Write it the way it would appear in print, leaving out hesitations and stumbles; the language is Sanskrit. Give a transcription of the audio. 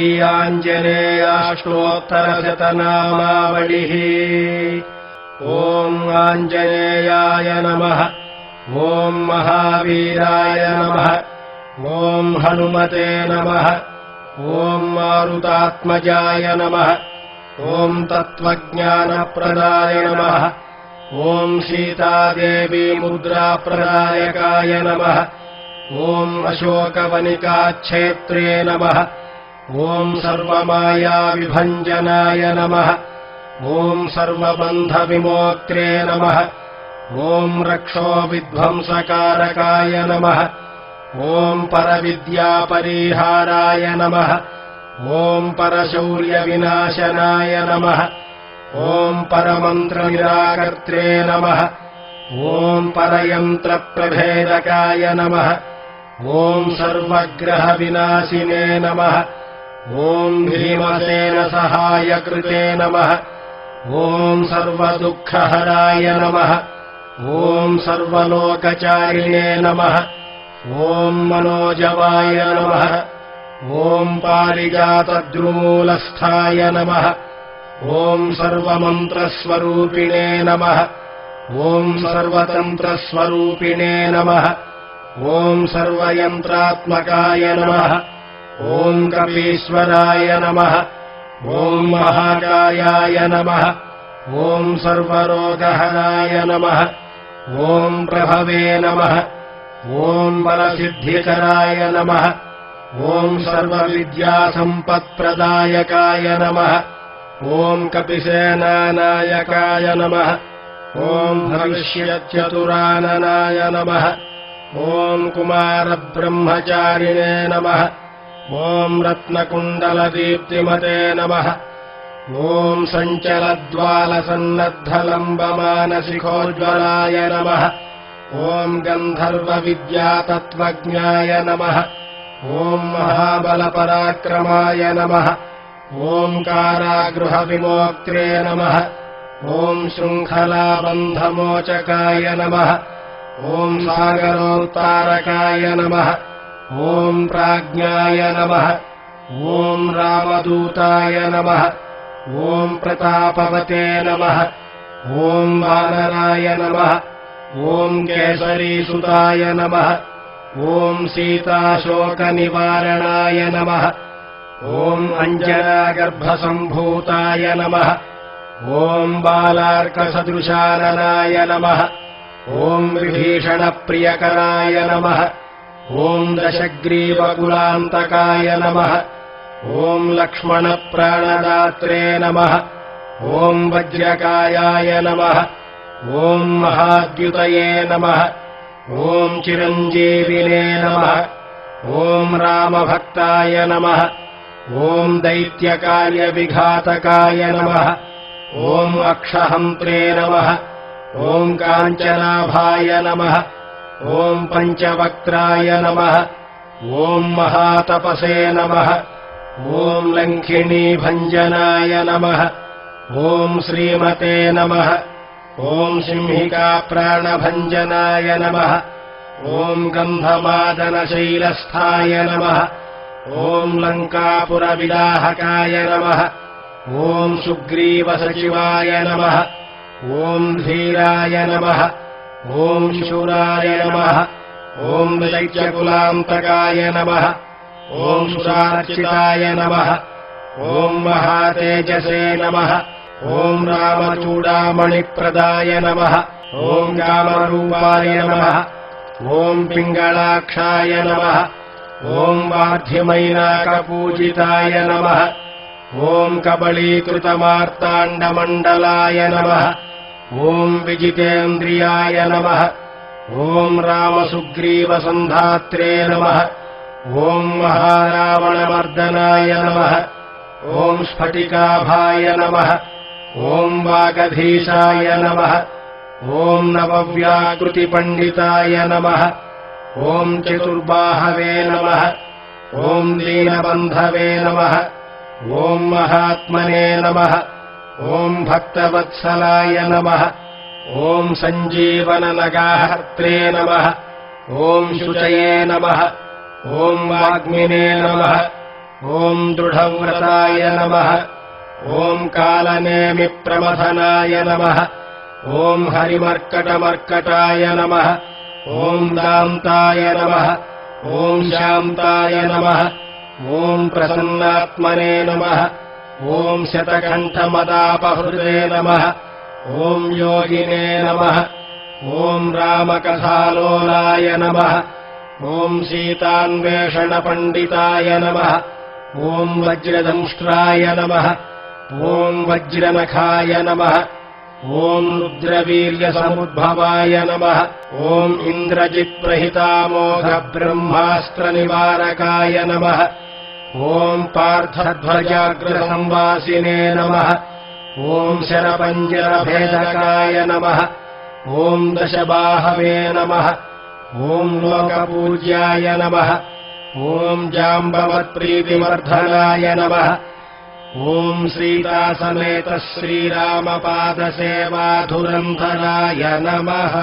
श्रीआञ्जनेयाष्टोत्तरशतनामावलिः। ॐ आञ्जनेयाय नमः। ॐ महावीराय नमः। ॐ हनुमते नमः। ॐ मारुतात्मजाय नमः। ॐ तत्त्वज्ञानप्रदाय नमः। ॐ सीतादेवी मुद्राप्रदायकाय नमः। ॐ अशोकवनिकाच्छेत्रे नमः। ॐ सर्वमायाविभञ्जनाय नमः। ॐ सर्वबन्धविमोक्त्रे नमः। ॐ रक्षोविध्वंसकारकाय नमः। ॐ परविद्यापरिहाराय नमः। ॐ परशौर्यविनाशनाय नमः। ॐ परमन्त्रनिराकर्त्रे नमः। ॐ परयन्त्रप्रभेदकाय नमः। ॐ सर्वग्रहविनाशिने नमः। ॐ भीमसेनसहायकृते नमः। ॐ सर्वदुःखहराय नमः। ॐ सर्वलोकचारिणे नमः। ॐ मनोजवाय नमः। ॐ पारिजातद्रुमूलस्थाय नमः। ॐ सर्वमन्त्रस्वरूपिणे नमः। ॐ सर्वतन्त्रस्वरूपिणे नमः। ॐ सर्वयन्त्रात्मकाय नमः। ॐ कपीश्वराय नमः। ॐ महाकायाय नमः। ॐ सर्वरोगहराय नमः। ॐ प्रभवे नमः। ॐ बलसिद्धिकराय नमः। ॐ सर्वविद्यासम्पत्प्रदायकाय नमः। ॐ कपिसेनानायकाय नमः। ॐ भविष्यच्चतुराननाय नमः। ॐ कुमारब्रह्मचारिणे नमः। ॐ रत्नकुण्डलदीप्तिमते नमः। ॐ सञ्चलद्वालसन्नद्धलम्बमानसिखोज्ज्वलाय नमः। ॐ गन्धर्वविद्यातत्त्वज्ञाय नमः। ॐ महाबलपराक्रमाय नमः। ॐ कारागृहविमोक्त्रे नमः। ॐ शृङ्खलाबन्धमोचकाय नमः। ॐ सागरोत्तारकाय नमः। ॐ प्राज्ञाय नमः। ॐ रामदूताय नमः। ॐ प्रतापवते नमः। ॐ वानराय नमः। ॐ केसरीसुताय नमः। ॐ सीताशोकनिवारणाय नमः। ॐ अञ्जनागर्भसम्भूताय नमः। ॐ बालार्कसदृशाननाय नमः। ॐ विभीषणप्रियकराय नमः। ॐ दशग्रीवकुलान्तकाय नमः। ॐ लक्ष्मणप्राणदात्रे नमः। ॐ वज्रकायाय नमः। ॐ महाद्युतये नमः। ॐ चिरञ्जीविने नमः। ॐ रामभक्ताय नमः। ॐ दैत्यकार्यविघातकाय नमः। ॐ अक्षहन्त्रे नमः। ॐ काञ्चनाभाय नमः। ॐ पञ्चवक्त्राय नमः। ॐ महातपसे नमः। ॐ लङ्किणीभञ्जनाय नमः। ॐ श्रीमते नमः। ॐ सिंहिकाप्राणभञ्जनाय नमः। ॐ गन्धमादनशैलस्थाय नमः। ॐ लङ्कापुरविदाहकाय नमः। ॐ सुग्रीवसचिवाय नमः। ॐ धीराय नमः। ॐ शूराय नमः। ॐ दैत्यकुलान्तकाय नमः। ॐ सुरार्चिताय नमः। ॐ महातेजसे नमः। ॐ रामचूडामणिप्रदाय नमः। ॐ कामरूपाय नमः। ॐ पिङ्गलाक्षाय नमः। ॐ वाध्यमैनाकपूजिताय नमः। ॐ कबलीकृतमार्ताण्डमण्डलाय नमः। ॐ विजितेन्द्रियाय नमः। ॐ रामसुग्रीवसन्धात्रे नमः। ॐ महारावणमर्दनाय नमः। ॐ स्फटिकाभाय नमः। ॐ वागधीशाय नमः। ॐ नवव्याकृतिपण्डिताय नमः। ॐ चतुर्बाहवे नमः। ॐ दीनबन्धवे नमः। ॐ महात्मने नमः। ॐ भक्तवत्सलाय नमः। ॐ सञ्जीवननगाहर्त्रे नमः। ॐ शुचये नमः। ॐ वाग्मिने नमः। ॐ दृढव्रताय नमः। ॐ कालनेमिप्रमथनाय नमः। ॐ हरिमर्कटमर्कटाय नमः। ॐ दान्ताय नमः। ॐ शान्ताय नमः। ॐ प्रसन्नात्मने नमः। ॐ शतकण्ठमदापहृते नमः। ॐ योगिने नमः। ॐ रामकथालोलाय नमः। ॐ सीतान्वेषणपण्डिताय नमः। ॐ वज्रदंष्ट्राय नमः। ॐ वज्रनखाय नमः। ॐ रुद्रवीर्यसमुद्भवाय नमः। ॐ इन्द्रजित्प्रहितामोघब्रह्मास्त्रनिवारकाय नमः। ॐ पार्थध्वजाग्रसंवासिने नमः। ॐ शरपञ्जरभेदकाय नमः। ॐ दशबाहवे नमः। ॐ लोकपूज्याय नमः। ॐ जाम्बवत्प्रीतिवर्धनाय नमः। ॐ सीतासमेतः श्रीरामपादसेवाधुरन्धराय नमः।